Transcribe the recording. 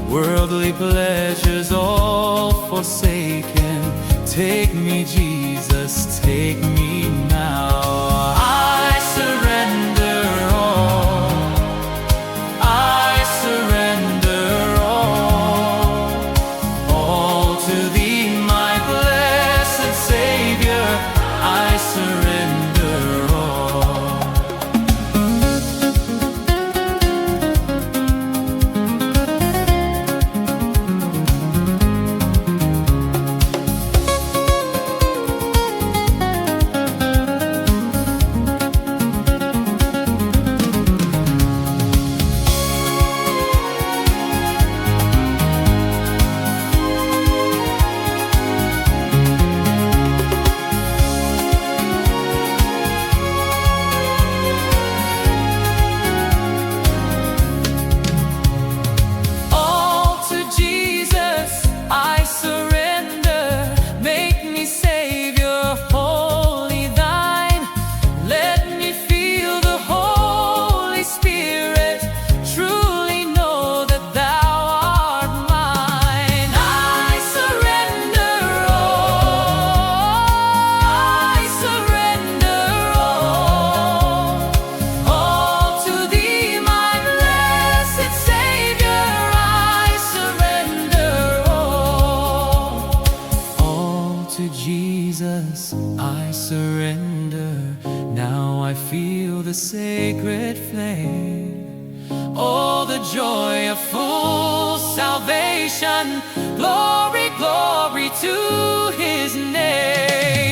worldly pleasures all forsaken. Take me, Jesus, take me now. I surrender all. I surrender all to Thee, my blessed Savior. I surrender all. Jesus, I surrender. Now I feel the sacred flame. Oh, the joy of full salvation. Glory, glory to His name.